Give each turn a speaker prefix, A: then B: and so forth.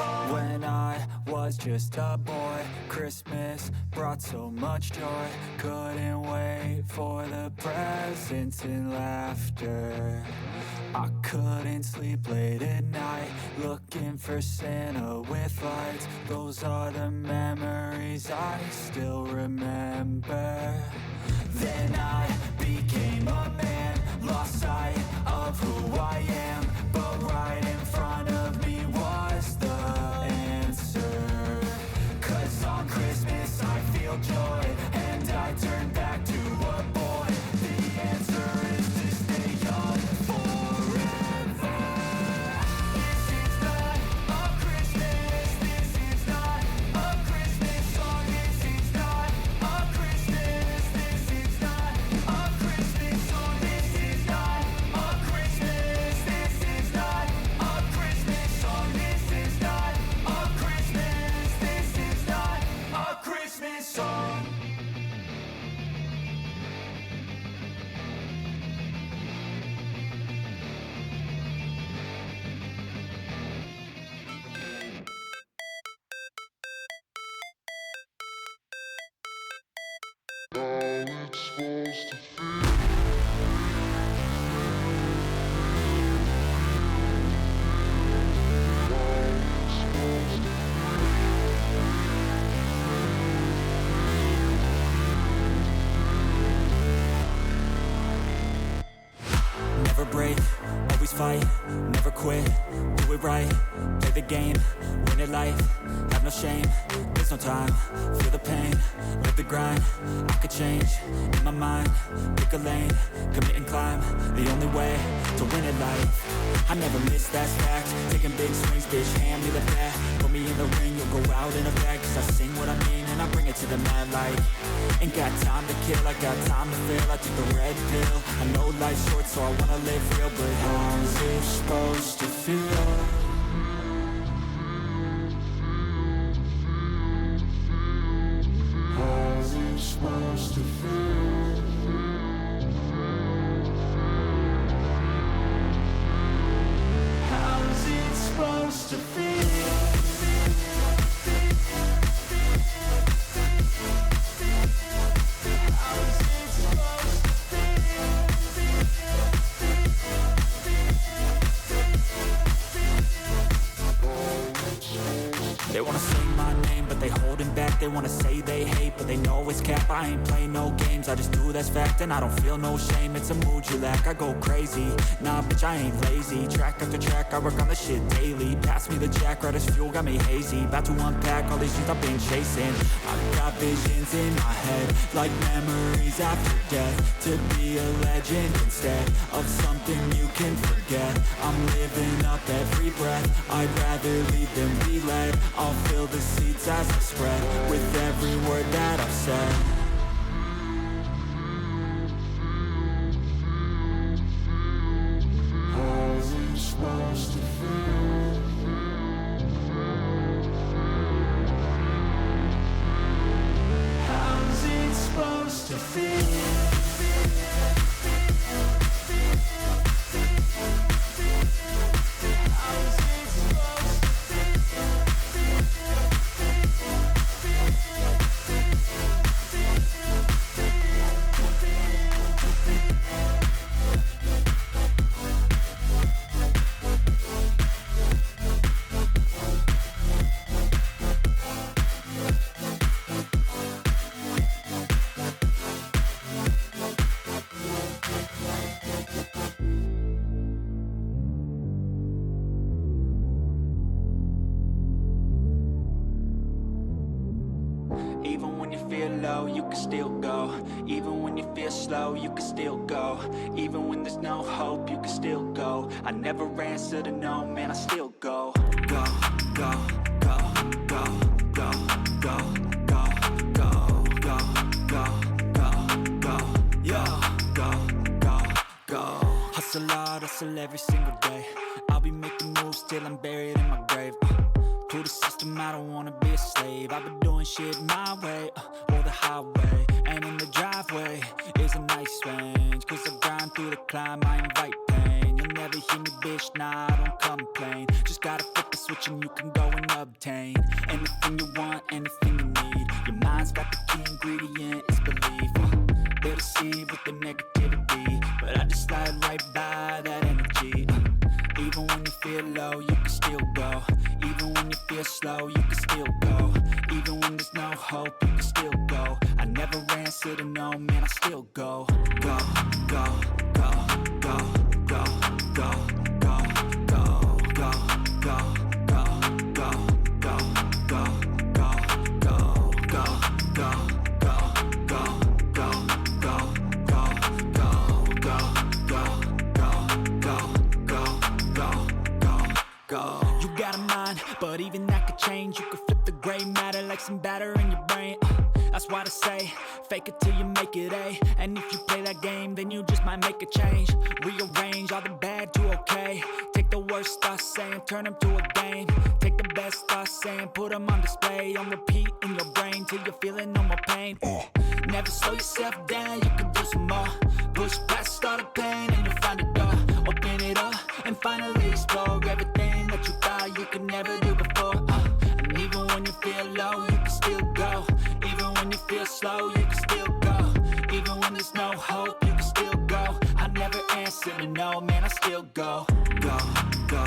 A: song. When I was just a boy, Christmas brought so much joy. Couldn't wait for the presents and laughter. I couldn't sleep late at night, looking for Santa with lights. Those are the memories I still remember. Then I became a man, lost sight of who I am. But right in front of me was the answer. 'Cause on Christmas I feel joy, and I turn back to a boy. The answer is to stay young forever. This is not a Christmas, this is not a Christmas song. This is not a Christmas, this is not a Christmas song. This is not a Christmas, this is not a Christmas song. This is not a Christmas, this is not a Christmas song. Never break, always fight, never quit, do it right, play the game, win it life, have no shame, there's no time, feel the pain, live the grind, I could change, in my mind, pick a lane, commit and climb, the only way to win at life. I never miss, that's fact, taking big swings, bitch, hand me the bat, put me in the ring, you'll go out in a bag, 'cause I sing what I mean and I bring it to the mad light. Ain't got time to kill, I got time to feel, I took the red pill, I know life's short so I wanna live real, but how's it supposed to feel? How's it supposed to feel? How's it supposed to feel? They wanna say my name, but they holding back. They wanna say they hate, but they know it's cap. I ain't play no games, I just do that's fact. And I don't feel no shame, it's a mood you lack. I go crazy, nah bitch I ain't lazy. Track after track, I work on this shit daily. Pass me the jack, right as fuel, got me hazy. About to unpack all these things I've been chasing. I've got visions in my head, like memories after death. To be a legend instead of something you can forget. I'm living up every breath, I'd rather lead than be led. I'll fill the seats as I spread with every word that I've said. How's it supposed to feel? How's it supposed to feel? Even when you feel low, you can still go. Even when you feel slow, you can still go. Even when there's no hope, you can still go. I never answer to no, man, I still go. Go, go, go, go, go, go, go, go, go, go, go, go, yo, go, go, go. Hustle hard, hustle every single day. I'll be making moves till I'm buried in my grave. To the system, I don't wanna be a slave. I've been doing shit my way, or the highway. And in the driveway is a nice range, 'cause I grind through the climb, I invite pain. You'll never hear me, bitch, nah, I don't complain. Just gotta flip the switch and you can go and obtain anything you want, anything you need. Your mind's got the key ingredient, it's belief. They deceive with the negativity, but I just slide right by that energy. Even when you feel low, you can still go. Even when you feel slow, you can still go. Even when there's no hope, you can still go. I never answer to no, man, I still go. Go, go, go, go, go, go, go, go, go, go, go, go, go, go, go, go, go, go, go, go. You got a mind, but even that could change. You could flip the gray matter like some batter in your brain. That's why they say, fake it till you make it A. And if you play that game, then you just might make a change. Rearrange all the bad to okay. Take the worst thoughts saying, turn them to a game. Take the best thoughts saying, put them on display. On repeat in your brain till you're feeling no more pain. Never slow yourself down, you can do some more. Push past all the pain and you'll find a door. Open it up and finally explore everything that you thought you could never do before. And even when you feel low, you can still go. Even when you feel slow, you can still go. Even when there's no hope, you can still go. I never answer to no, man, I still go. Go, go.